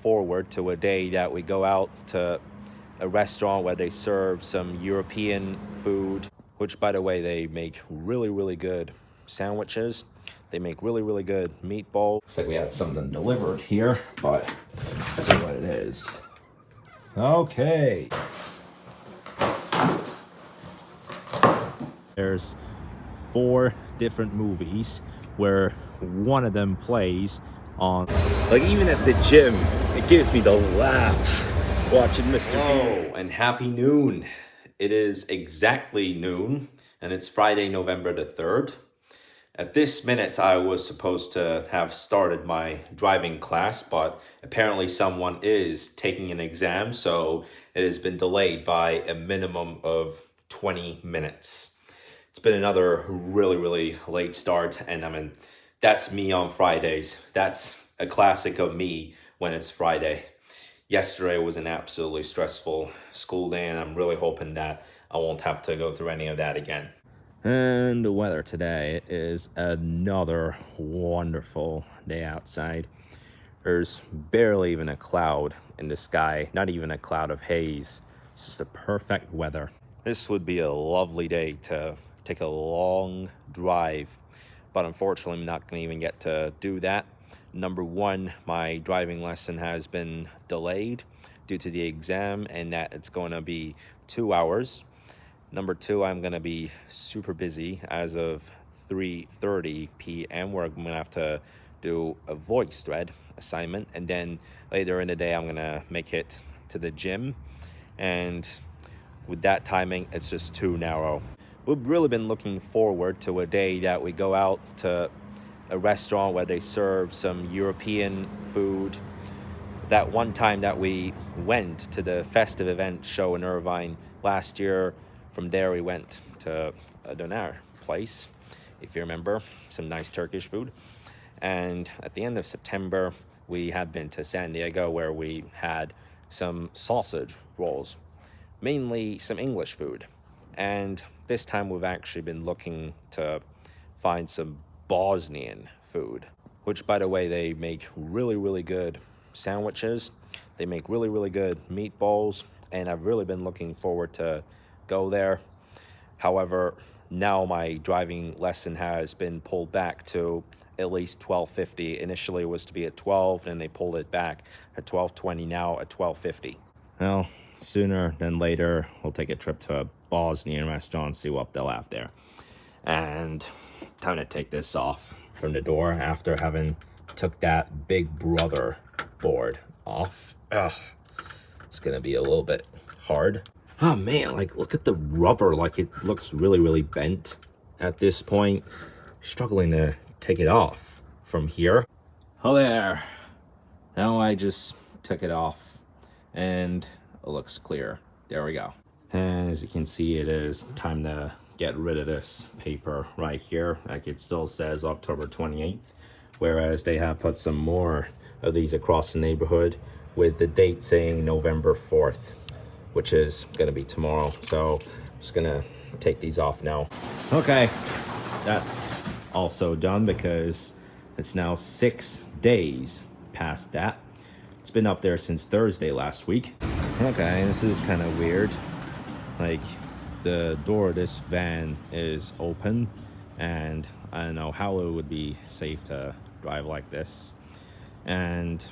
forward to a day that we go out to a restaurant where they serve some European food, which, by the way, they make really, really good sandwiches. They make really, really good meatballs. Looks like we had something delivered here, but let's see what it is. Okay. There's 4 different movies where one of them plays on. Like, even at the gym, it gives me the laughs watching Mr. Bean. And happy noon. It is exactly noon, and it's Friday, November the 3rd. At this minute, I was supposed to have started my driving class, but apparently someone is taking an exam, so it has been delayed by a minimum of 20 minutes. It's been another really, really late start, and I mean, that's me on Fridays. That's a classic of me when it's Friday. Yesterday was an absolutely stressful school day, and I'm really hoping that I won't have to go through any of that again. And the weather today is another wonderful day outside. There's barely even a cloud in the sky, not even a cloud of haze. It's just a perfect weather. This would be a lovely day to take a long drive, but unfortunately I'm not going to even get to do that. Number one, my driving lesson has been delayed due to the exam, and that it's going to be 2 hours. Number two, I'm going to be super busy as of 3:30 p.m. where I'm going to have to do a voice thread assignment. And then later in the day, I'm going to make it to the gym. And with that timing, it's just too narrow. We've really been looking forward to a day that we go out to a restaurant where they serve some European food. That one time that we went to the festive event show in Irvine last year, from there we went to a doner place, if you remember, some nice Turkish food. And at the end of September, we had been to San Diego where we had some sausage rolls, mainly some English food. And this time we've actually been looking to find some Bosnian food, which, by the way, they make really, really good sandwiches. They make really, really good meatballs, and I've really been looking forward to go there. However, now my driving lesson has been pulled back to at least 12:50. Initially it was to be at 12, and they pulled it back at 12:20, now at 12:50. Well, sooner than later, we'll take a trip to a Bosnian restaurant and see what they'll have there. And time to take this off from the door after having took that Big Brother board off. It's gonna be a little bit hard. Oh man, like, look at the rubber, like it looks really, really bent at this point. Struggling to take it off from here. Oh there. Now I just took it off and it looks clear. There we go. And as you can see, it is time to get rid of this paper right here. Like, it still says October 28th, whereas they have put some more of these across the neighborhood with the date saying November 4th. Which is gonna be tomorrow. So I'm just gonna take these off now. Okay, that's also done because it's now 6 days past that. It's been up there since Thursday last week. Okay, this is kind of weird. Like, the door of this van is open, and I don't know how it would be safe to drive like this. And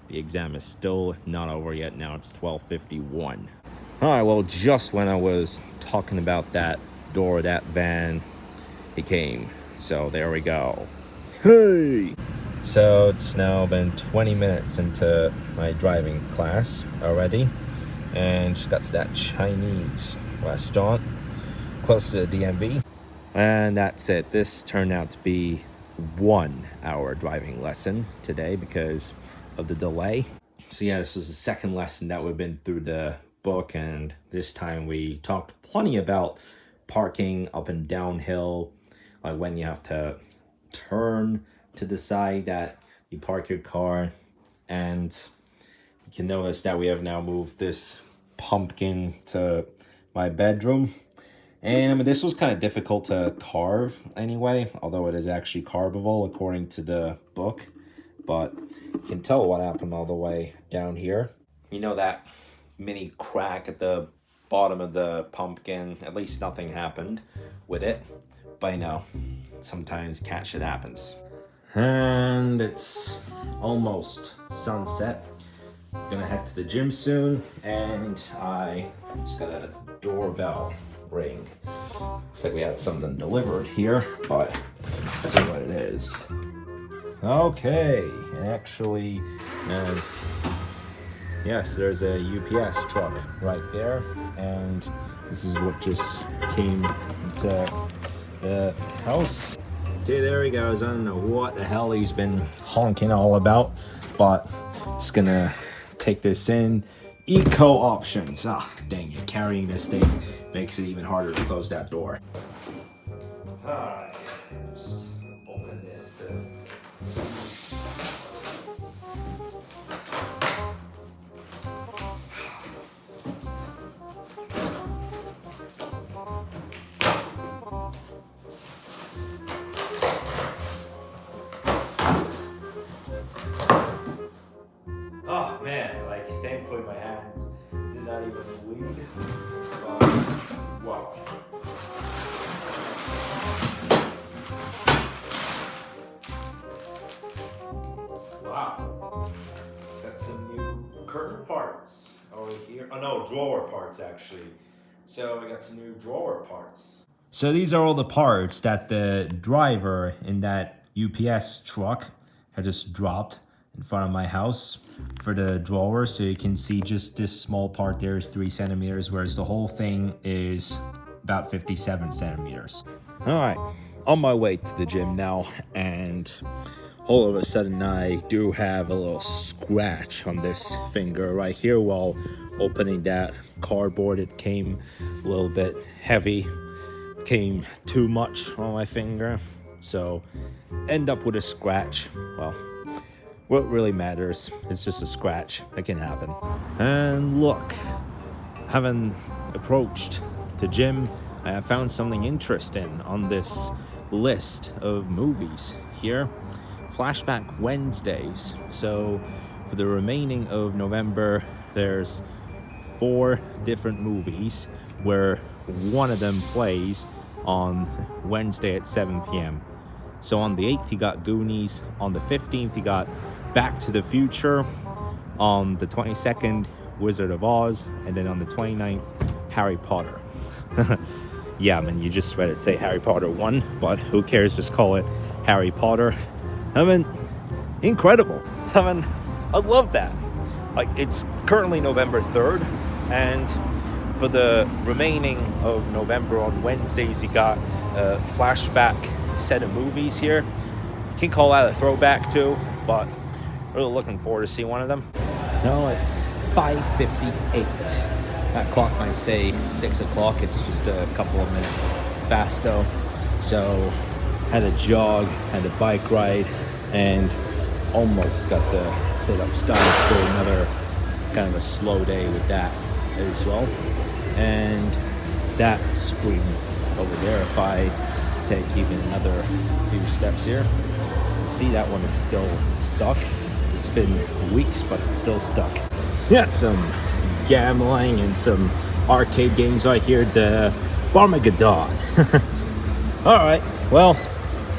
the exam is still not over yet. Now it's 12:51. All right, well, just when I was talking about that door, that van, it came. So there we go. Hey! So it's now been 20 minutes into my driving class already. And just got to that Chinese restaurant close to the DMV. And that's it. This turned out to be 1 hour driving lesson today because of the delay. So yeah, this is the second lesson that we've been through the book, and this time we talked plenty about parking up and downhill, like when you have to turn to decide that you park your car. And you can notice that we have now moved this pumpkin to my bedroom. And I mean, this was kind of difficult to carve anyway, although it is actually carvable according to the book. but you can tell what happened all the way down here. You know that mini crack at the bottom of the pumpkin? At least nothing happened with it. But you know, sometimes cat shit happens. And it's almost sunset. Gonna head to the gym soon, and I just got a doorbell ring. Looks like we had something delivered here, but let's see what it is. Okay, actually, yes, there's a UPS truck right there, and this is what just came into the house. Okay, there he goes. I don't know what the hell he's been honking all about, but just gonna take this in. Eco options. Ah, dang it, carrying this thing makes it even harder to close that door. Alright, just open this to oh man, like thankfully my hands did not even bleed. Wow. Wow. Got some new curtain parts over here. Oh no, drawer parts actually. So I got some new drawer parts. So these are all the parts that the driver in that UPS truck had just dropped in front of my house for the drawer. So you can see just this small part there is 3 centimeters, whereas the whole thing is about 57 centimeters. All right, on my way to the gym now, and all of a sudden I do have a little scratch on this finger right here while opening that cardboard. It came a little bit heavy, came too much on my finger, so end up with a scratch. Well, what really matters, it's just a scratch. It can happen. And look, having approached the gym, I have found something interesting on this list of movies here. Flashback Wednesdays. So for the remaining of November, there's 4 different movies where one of them plays on Wednesday at 7 p.m. So on the 8th, you got Goonies. On the 15th, you got Back to the Future. On the 22nd, Wizard of Oz. And then on the 29th, Harry Potter. Yeah, I mean, you just read it say Harry Potter 1, but who cares? Just call it Harry Potter. I mean, incredible. I mean, I love that. Like, it's currently November 3rd, and for the remaining of November on Wednesdays, you got a flashback set of movies here. You can call that a throwback too, but really looking forward to see one of them. No, it's 5:58. That clock might say 6 o'clock. It's just a couple of minutes fast though. So had a jog, had a bike ride, and almost got the sit-ups done. It's been another kind of a slow day with that as well. And that screen over there, if I take even another few steps here, you see that one is still stuck. It's been weeks, but it's still stuck. Got some gambling and some arcade games right here, the Barmageddon. All right, well,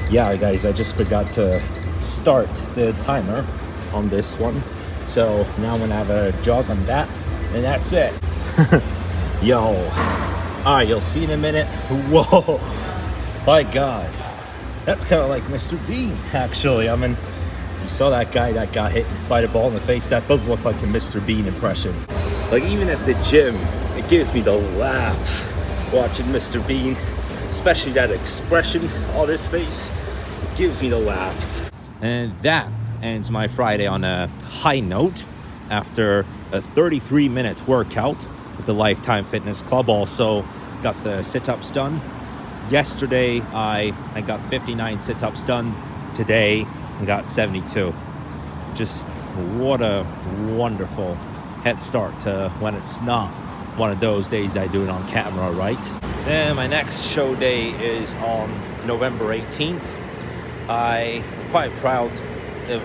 yeah, guys, I just forgot to start the timer on this one. So now I'm gonna have a jog on that, and that's it. Yo, all right, you'll see in a minute. Whoa, my God, that's kind of like Mr. Bean, actually. I mean, you saw that guy that got hit by the ball in the face. That does look like a Mr. Bean impression. Like, even at the gym, it gives me the laughs watching Mr. Bean, especially that expression on his face. It gives me the laughs. And that ends my Friday on a high note after a 33-minute workout with the Lifetime Fitness Club. Also got the sit-ups done. Yesterday, I got 59 sit-ups done. Today, I got 72. Just what a wonderful head start to when it's not one of those days I do it on camera, right? Then my next show day is on November 18th. I'm quite proud of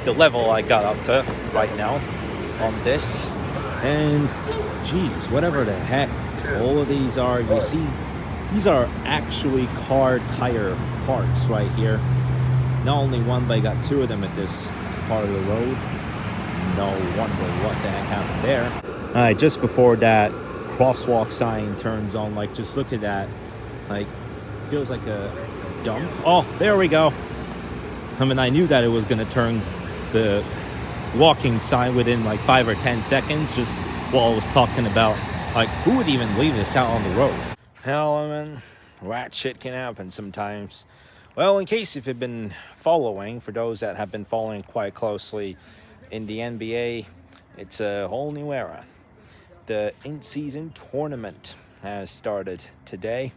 the level I got up to right now on this. And geez, whatever the heck all of these are, you see, these are actually car tire parts right here. Not only one, but I got two of them at this part of the road. No wonder what the heck happened there. All right, just before that crosswalk sign turns on, like, just look at that. Like, feels like a dump. Oh, there we go. I mean, I knew that it was gonna turn the walking sign within like 5 or 10 seconds, just while I was talking about, like, who would even leave this out on the road? Hell, I mean, rat shit can happen sometimes. Well, in case if you've been following, for those that have been following quite closely in the NBA, it's a whole new era. The in-season tournament has started today,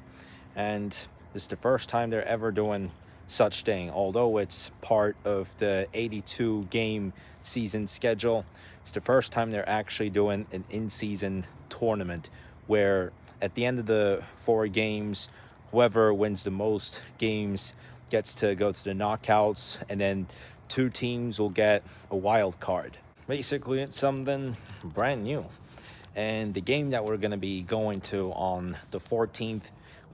and this is the first time they're ever doing such thing. Although it's part of the 82 game season schedule, it's the first time they're actually doing an in-season tournament where at the end of the 4 games, whoever wins the most games gets to go to the knockouts, and then 2 teams will get a wild card. Basically, it's something brand new. And the game that we're going to be going to on the 14th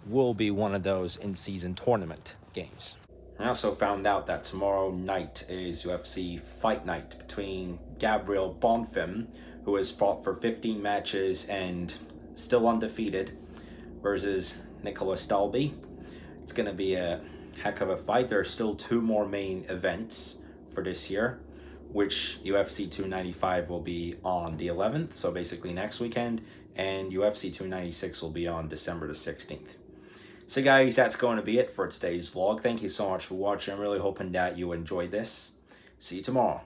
will be one of those in-season tournament games. I also found out that tomorrow night is UFC Fight Night between Gabriel Bonfim, who has fought for 15 matches and still undefeated, versus Nicholas Dalby. It's going to be a heck of a fight. There are still 2 more main events for this year, which UFC 295 will be on the 11th, so basically next weekend, and UFC 296 will be on December the 16th. So guys, that's going to be it for today's vlog. Thank you so much for watching. I'm really hoping that you enjoyed this. See you tomorrow.